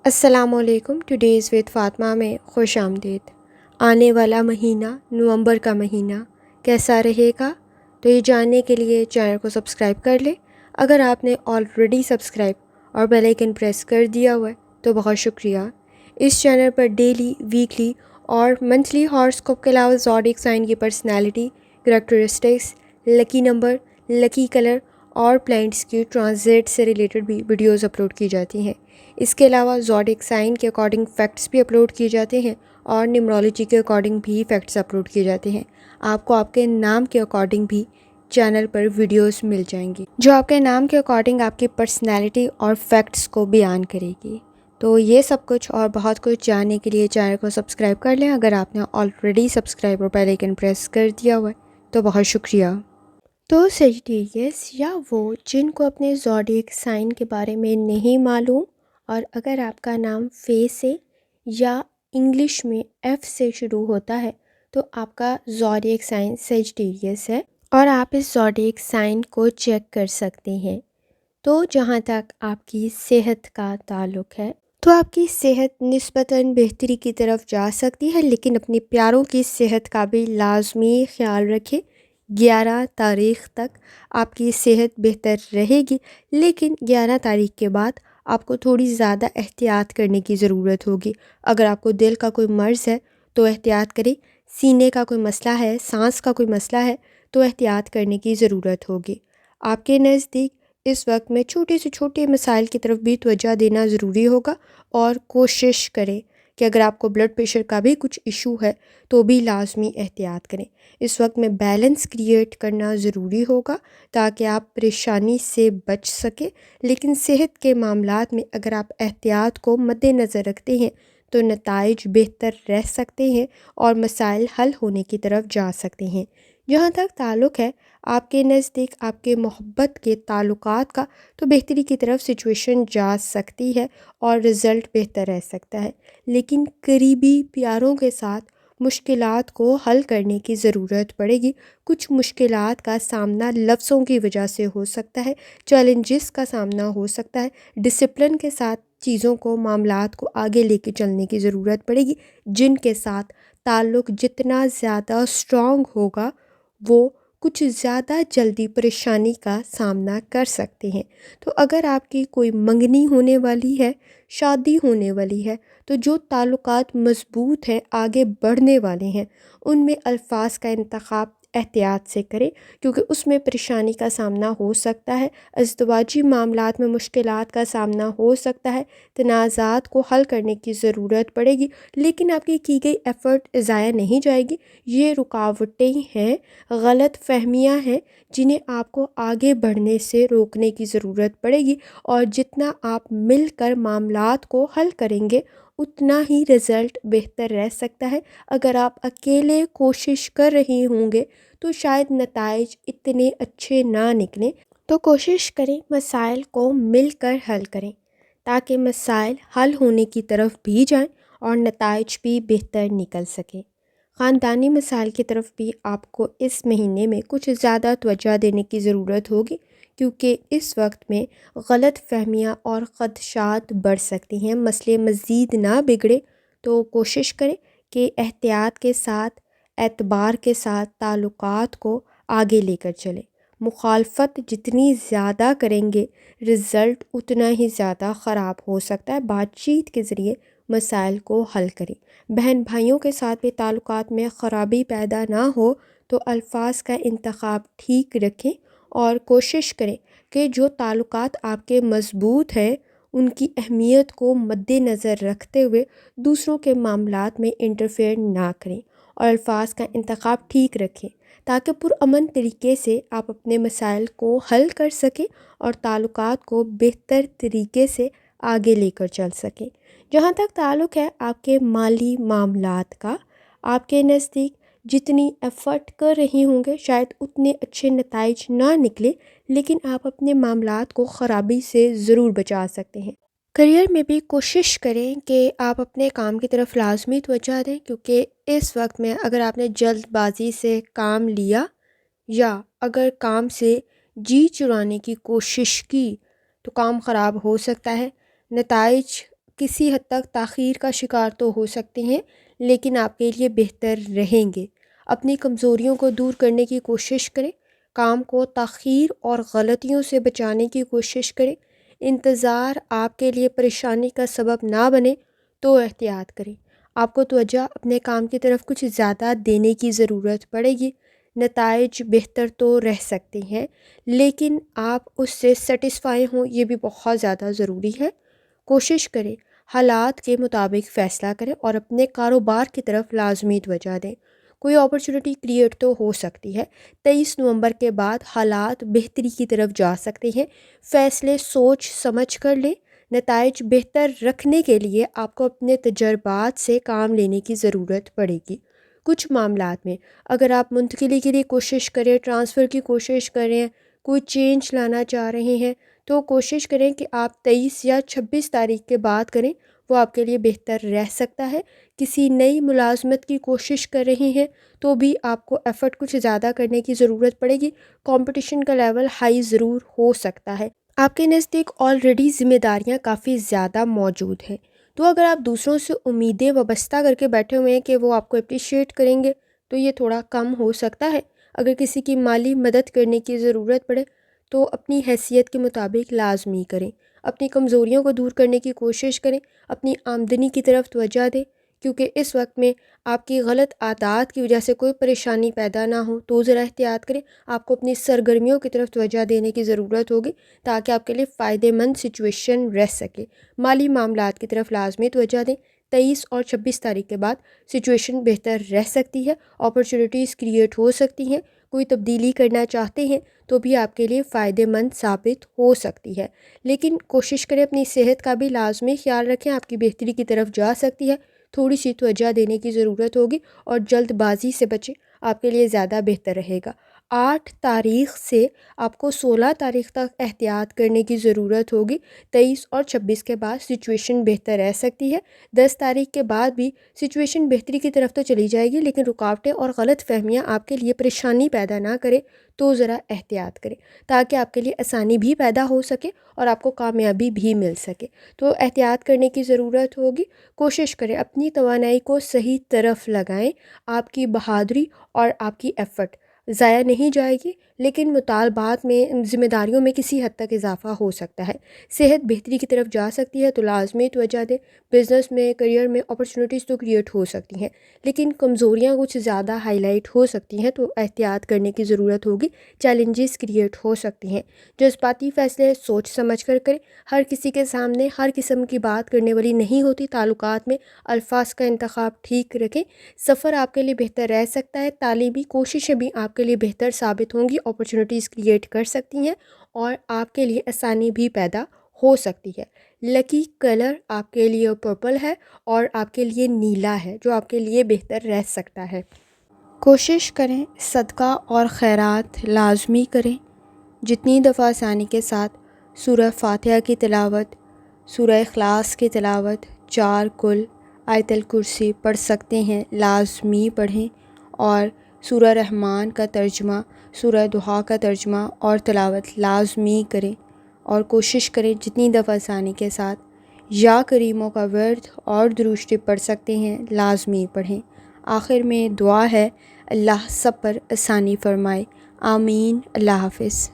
السلام علیکم. Today's with Fatima میں خوش آمدید. آنے والا مہینہ نومبر کا مہینہ کیسا رہے گا؟ تو یہ جاننے کے لیے چینل کو سبسکرائب کر لیں. اگر آپ نے آلریڈی سبسکرائب اور بیل آئیکن پریس کر دیا ہوا ہے تو بہت شکریہ. اس چینل پر ڈیلی، ویکلی اور منتھلی ہاراسکوپ کے علاوہ زوڈیک سائن کی پرسنالٹی، کریکٹرسٹکس، لکی نمبر، لکی کلر اور پلانٹس کی ٹرانزٹ سے ریلیٹڈ بھی ویڈیوز اپلوڈ کی جاتی ہیں. اس کے علاوہ زوڈیک سائن کے اکارڈنگ فیکٹس بھی اپلوڈ کیے جاتے ہیں اور نیمرولوجی کے اکارڈنگ بھی فیکٹس اپلوڈ کیے جاتے ہیں. آپ کو آپ کے نام کے اکارڈنگ بھی چینل پر ویڈیوز مل جائیں گی جو آپ کے نام کے اکارڈنگ آپ کی پرسنالٹی اور فیکٹس کو بیان کرے گی. تو یہ سب کچھ اور بہت کچھ جاننے کے لیے چینل کو سبسکرائب کر لیں. اگر آپ نے آلریڈی سبسکرائب اور بیل آئیکن پریس کر دیا ہوا ہے تو بہت شکریہ. تو سیجیٹیریس یا وہ جن کو اپنے زوڈیک سائن کے بارے میں نہیں معلوم، اور اگر آپ کا نام فے سے یا انگلش میں ایف سے شروع ہوتا ہے تو آپ کا زوڈیک سائن سیجیٹیریس ہے اور آپ اس زوڈیک سائن کو چیک کر سکتے ہیں. تو جہاں تک آپ کی صحت کا تعلق ہے تو آپ کی صحت نسبتاً بہتری کی طرف جا سکتی ہے، لیکن اپنے پیاروں کی صحت کا بھی لازمی خیال رکھیں. 11 تاریخ تک آپ کی صحت بہتر رہے گی، لیکن 11 تاریخ کے بعد آپ کو تھوڑی زیادہ احتیاط کرنے کی ضرورت ہوگی. اگر آپ کو دل کا کوئی مرض ہے تو احتیاط کریں، سینے کا کوئی مسئلہ ہے، سانس کا کوئی مسئلہ ہے تو احتیاط کرنے کی ضرورت ہوگی. آپ کے نزدیک اس وقت میں چھوٹے سے چھوٹے مسائل کی طرف بھی توجہ دینا ضروری ہوگا، اور کوشش کریں کہ اگر آپ کو بلڈ پریشر کا بھی کچھ ایشو ہے تو بھی لازمی احتیاط کریں. اس وقت میں بیلنس کریٹ کرنا ضروری ہوگا تاکہ آپ پریشانی سے بچ سکیں، لیکن صحت کے معاملات میں اگر آپ احتیاط کو مد نظر رکھتے ہیں تو نتائج بہتر رہ سکتے ہیں اور مسائل حل ہونے کی طرف جا سکتے ہیں. جہاں تک تعلق ہے آپ کے نزدیک آپ کے محبت کے تعلقات کا، تو بہتری کی طرف سچویشن جا سکتی ہے اور رزلٹ بہتر رہ سکتا ہے، لیکن قریبی پیاروں کے ساتھ مشکلات کو حل کرنے کی ضرورت پڑے گی. کچھ مشکلات کا سامنا لفظوں کی وجہ سے ہو سکتا ہے، چیلنجز کا سامنا ہو سکتا ہے. ڈسپلن کے ساتھ چیزوں کو، معاملات کو آگے لے کے چلنے کی ضرورت پڑے گی. جن کے ساتھ تعلق جتنا زیادہ اسٹرانگ ہوگا وہ کچھ زیادہ جلدی پریشانی کا سامنا کر سکتے ہیں. تو اگر آپ کی کوئی منگنی ہونے والی ہے، شادی ہونے والی ہے، تو جو تعلقات مضبوط ہیں، آگے بڑھنے والے ہیں، ان میں الفاظ کا انتخاب احتیاط سے کریں، کیونکہ اس میں پریشانی کا سامنا ہو سکتا ہے. ازدواجی معاملات میں مشکلات کا سامنا ہو سکتا ہے، تنازعات کو حل کرنے کی ضرورت پڑے گی، لیکن آپ کی گئی ایفرٹ ضائع نہیں جائے گی. یہ رکاوٹیں ہیں، غلط فہمیاں ہیں جنہیں آپ کو آگے بڑھنے سے روکنے کی ضرورت پڑے گی، اور جتنا آپ مل کر معاملات کو حل کریں گے اتنا ہی رزلٹ بہتر رہ سکتا ہے. اگر آپ اکیلے کوشش کر رہے ہوں گے تو شاید نتائج اتنے اچھے نہ نکلیں. تو کوشش کریں مسائل کو مل کر حل کریں تاکہ مسائل حل ہونے کی طرف بھی جائیں اور نتائج بھی بہتر نکل سکیں. خاندانی مسائل کی طرف بھی آپ کو اس مہینے میں کچھ زیادہ توجہ دینے کی ضرورت ہوگی، کیونکہ اس وقت میں غلط فہمیاں اور خدشات بڑھ سکتی ہیں. مسئلے مزید نہ بگڑے تو کوشش کریں کہ احتیاط کے ساتھ، اعتبار کے ساتھ تعلقات کو آگے لے کر چلیں. مخالفت جتنی زیادہ کریں گے رزلٹ اتنا ہی زیادہ خراب ہو سکتا ہے. بات چیت کے ذریعے مسائل کو حل کریں. بہن بھائیوں کے ساتھ بھی تعلقات میں خرابی پیدا نہ ہو تو الفاظ کا انتخاب ٹھیک رکھیں اور کوشش کریں کہ جو تعلقات آپ کے مضبوط ہیں ان کی اہمیت کو مد نظر رکھتے ہوئے دوسروں کے معاملات میں انٹرفیئر نہ کریں، اور الفاظ کا انتخاب ٹھیک رکھیں تاکہ پرامن طریقے سے آپ اپنے مسائل کو حل کر سکیں اور تعلقات کو بہتر طریقے سے آگے لے کر چل سکیں. جہاں تک تعلق ہے آپ کے مالی معاملات کا، آپ کے نزدیک جتنی ایفرٹ کر رہی ہوں گے شاید اتنے اچھے نتائج نہ نکلے، لیکن آپ اپنے معاملات کو خرابی سے ضرور بچا سکتے ہیں. کریئر میں بھی کوشش کریں کہ آپ اپنے کام کی طرف لازمی توجہ دیں، کیونکہ اس وقت میں اگر آپ نے جلد بازی سے کام لیا یا اگر کام سے جی چرانے کی کوشش کی تو کام خراب ہو سکتا ہے. نتائج کسی حد تک تاخیر کا شکار تو ہو سکتے ہیں، لیکن آپ کے لیے بہتر رہیں گے۔ اپنی کمزوریوں کو دور کرنے کی کوشش کریں، کام کو تاخیر اور غلطیوں سے بچانے کی کوشش کریں۔ انتظار آپ کے لیے پریشانی کا سبب نہ بنے تو احتیاط کریں۔ آپ کو توجہ اپنے کام کی طرف کچھ زیادہ دینے کی ضرورت پڑے گی۔ نتائج بہتر تو رہ سکتے ہیں، لیکن آپ اس سے سیٹسفائی ہوں یہ بھی بہت زیادہ ضروری ہے۔ کوشش کریں حالات کے مطابق فیصلہ کریں اور اپنے کاروبار کی طرف لازمی توجہ دیں۔ کوئی اپرچونٹی کریٹ تو ہو سکتی ہے۔ 23 نومبر کے بعد حالات بہتری کی طرف جا سکتے ہیں۔ فیصلے سوچ سمجھ کر لیں۔ نتائج بہتر رکھنے کے لیے آپ کو اپنے تجربات سے کام لینے کی ضرورت پڑے گی۔ کچھ معاملات میں اگر آپ منتقلی کے لیے کوشش کریں، ٹرانسفر کی کوشش کریں، کوئی چینج لانا چاہ رہے ہیں، تو کوشش کریں کہ آپ 23 یا 26 تاریخ کے بعد کریں، وہ آپ کے لیے بہتر رہ سکتا ہے۔ کسی نئی ملازمت کی کوشش کر رہے ہیں تو بھی آپ کو ایفرٹ کچھ زیادہ کرنے کی ضرورت پڑے گی۔ کمپٹیشن کا لیول ہائی ضرور ہو سکتا ہے۔ آپ کے نزدیک آلریڈی ذمہ داریاں کافی زیادہ موجود ہیں، تو اگر آپ دوسروں سے امیدیں وابستہ کر کے بیٹھے ہوئے ہیں کہ وہ آپ کو اپریشیٹ کریں گے تو یہ تھوڑا کم ہو سکتا ہے۔ اگر کسی کی مالی مدد کرنے کی ضرورت پڑے تو اپنی حیثیت کے مطابق لازمی کریں۔ اپنی کمزوریوں کو دور کرنے کی کوشش کریں، اپنی آمدنی کی طرف توجہ دیں، کیونکہ اس وقت میں آپ کی غلط عادات کی وجہ سے کوئی پریشانی پیدا نہ ہو تو ذرا احتیاط کریں۔ آپ کو اپنی سرگرمیوں کی طرف توجہ دینے کی ضرورت ہوگی تاکہ آپ کے لیے فائدہ مند سچویشن رہ سکے۔ مالی معاملات کی طرف لازمی توجہ دیں۔ 23 اور 26 تاریخ کے بعد سچویشن بہتر رہ سکتی ہے، اپرچونٹیز کریٹ ہو سکتی ہیں، کوئی تبدیلی کرنا چاہتے ہیں تو بھی آپ کے لیے فائدہ مند ثابت ہو سکتی ہے۔ لیکن کوشش کریں اپنی صحت کا بھی لازمی خیال رکھیں، آپ کی بہتری کی طرف جا سکتی ہے، تھوڑی سی توجہ دینے کی ضرورت ہوگی اور جلد بازی سے بچیں، آپ کے لیے زیادہ بہتر رہے گا۔ 8 تاریخ سے آپ کو 16 تاریخ تک احتیاط کرنے کی ضرورت ہوگی۔ 23 اور 26 کے بعد سچویشن بہتر رہ سکتی ہے۔ 10 تاریخ کے بعد بھی سچویشن بہتری کی طرف تو چلی جائے گی، لیکن رکاوٹیں اور غلط فہمیاں آپ کے لیے پریشانی پیدا نہ کریں تو ذرا احتیاط کریں تاکہ آپ کے لیے آسانی بھی پیدا ہو سکے اور آپ کو کامیابی بھی مل سکے۔ تو احتیاط کرنے کی ضرورت ہوگی۔ کوشش کریں اپنی توانائی کو صحیح طرف لگائیں۔ آپ کی بہادری اور آپ کی ایفرٹ ضائع نہیں جائے گی، لیکن مطالبات میں، ذمہ داریوں میں کسی حد تک اضافہ ہو سکتا ہے۔ صحت بہتری کی طرف جا سکتی ہے تو لازمی توجہ دیں۔ بزنس میں، کریئر میں اپرچونٹیز تو کریٹ ہو سکتی ہیں، لیکن کمزوریاں کچھ زیادہ ہائی لائٹ ہو سکتی ہیں تو احتیاط کرنے کی ضرورت ہوگی۔ چیلنجز کریٹ ہو سکتی ہیں۔ جذباتی فیصلے سوچ سمجھ کر کریں۔ ہر کسی کے سامنے ہر قسم کی بات کرنے والی نہیں ہوتی۔ تعلقات میں الفاظ کا انتخاب ٹھیک رکھیں۔ سفر آپ کے لیے بہتر رہ سکتا ہے۔ تعلیمی کوششیں بھی آپ کے لیے بہتر ثابت ہوں گی، اپرچونٹیز کریٹ کر سکتی ہیں اور آپ کے لیے آسانی بھی پیدا ہو سکتی ہے۔ لکی کلر آپ کے لیے پرپل ہے اور آپ کے لیے نیلا ہے، جو آپ کے لیے بہتر رہ سکتا ہے۔ کوشش کریں صدقہ اور خیرات لازمی کریں۔ جتنی دفعہ آسانی کے ساتھ سورہ فاتحہ کی تلاوت، سورہ اخلاص کی تلاوت، 4 کل، آیت الکرسی پڑھ سکتے ہیں لازمی پڑھیں، اور سورہ رحمان کا ترجمہ، سورہ دعا کا ترجمہ اور تلاوت لازمی کریں، اور کوشش کریں جتنی دفعہ آسانی کے ساتھ یا کریموں کا ورد اور درود شریف پڑھ سکتے ہیں لازمی پڑھیں۔ آخر میں دعا ہے، اللہ سب پر آسانی فرمائے، آمین۔ اللہ حافظ۔